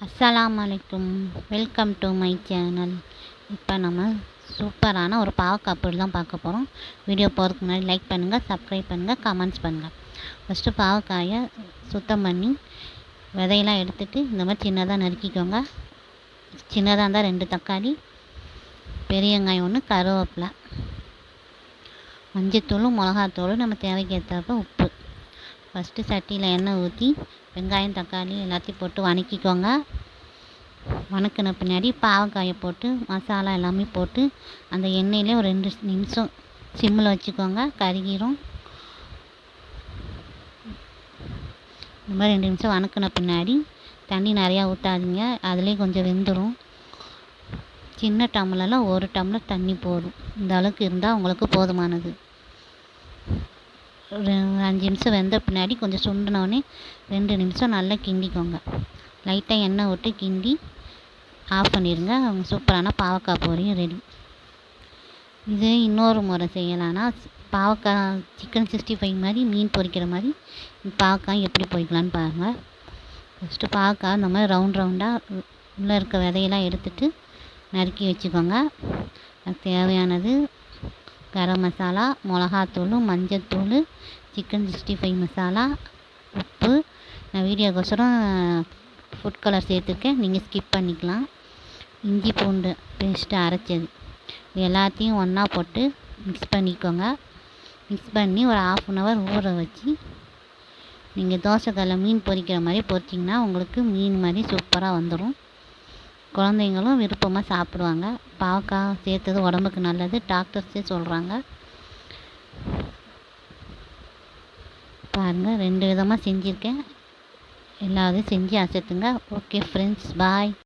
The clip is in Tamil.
அஸ்ஸலாமு அலைக்கும். Welcome to my channel. இப்போ நம்ம சூப்பரான ஒரு பாவக்காய் பொரியல் தான் பார்க்க போகிறோம். வீடியோ போகிறதுக்கு முன்னாடி லைக் பண்ணுங்கள், சப்ஸ்கிரைப் பண்ணுங்கள், கமெண்ட்ஸ் பண்ணுங்கள். ஃபஸ்ட்டு பாவக்காயை சுத்தம் பண்ணி விதையெல்லாம் எடுத்துகிட்டு இந்த மாதிரி சின்னதாக நறுக்கிக்கோங்க. சின்னதாக இருந்தால் 2 தக்காளி, பெரிய வெங்காயம் 1, கருவேப்பிலை, மஞ்சத்தூளும் மிளகாத்தூளும் நம்ம தேவைக்கு ஏற்றப்ப உப்பு. ஃபஸ்ட்டு சட்டியில் எண்ணெய் ஊற்றி வெங்காயம் தக்காளி எல்லாத்தையும் போட்டு வதக்கிக்கோங்க. வதக்கின பின்னாடி பாவக்காயை போட்டு மசாலா எல்லாமே போட்டு அந்த எண்ணெயிலே ஒரு 2 நிமிஷம் சிம்மில் வச்சுக்கோங்க, கருகிரும். இந்த மாதிரி 2 நிமிஷம் வதக்கின பின்னாடி தண்ணி நிறையா ஊற்றாதீங்க, அதிலே கொஞ்சம் வெந்துடும். சின்ன டம்ளரில் 1 டம்ளர் தண்ணி போதும். இந்த அளவுக்கு இருந்தால் உங்களுக்கு போதுமானது. ஒரு 5 நிமிஷம் வெந்த பின்னாடி கொஞ்சம் சுண்டினோடனே 2 நிமிஷம் நல்லா கிண்டிக்கோங்க. லைட்டாக எண்ணெய் விட்டு கிண்டி ஆஃப் பண்ணிடுங்க. சூப்பரான பாவக்காய் பொரியல் ரெடி. இது இன்னொரு முறை செய்யலான்னா பாவக்காய் சிக்கன் 65 மாதிரி மீன் பொரிக்கிற மாதிரி பாவக்காய் எப்படி பொரிக்கலான்னு பாருங்கள். ஃபஸ்ட்டு பாவக்காய் இந்த மாதிரி ரவுண்டாக உள்ளே இருக்க விதையெல்லாம் எடுத்துகிட்டு நறுக்கி வச்சுக்கோங்க. அது தேவையானது கரம் மசாலா, மிளகாத்தூள், மஞ்சத்தூள், சிக்கன் 65 மசாலா, உப்பு. நான் வீடியோக்கோசரம் ஃபுட் கலர் சேர்த்துருக்கேன், நீங்கள் ஸ்கிப் பண்ணிக்கலாம். இஞ்சி பூண்டு பேஸ்ட்டு அரைச்சது எல்லாத்தையும் ஒன்றா போட்டு மிக்ஸ் பண்ணிக்கோங்க. மிக்ஸ் பண்ணி ஒரு 1/2 hour ஊற வச்சு நீங்கள் தோசைக்கல்லில் மீன் பொரிக்கிற மாதிரி பொரிச்சிங்கன்னா உங்களுக்கு மீன் மாதிரி சூப்பராக வந்துடும். குழந்தைங்களும் விருப்பமாக சாப்பிடுவாங்க. பாவக்காய் சேர்த்தது உடம்புக்கு நல்லது, டாக்டர்ஸே சொல்கிறாங்க. பாருங்கள், 2 விதமாக செஞ்சுருக்கேன். எல்லாத்தையும் செஞ்சு அசத்துங்க. ஓகே ஃப்ரெண்ட்ஸ், பாய்.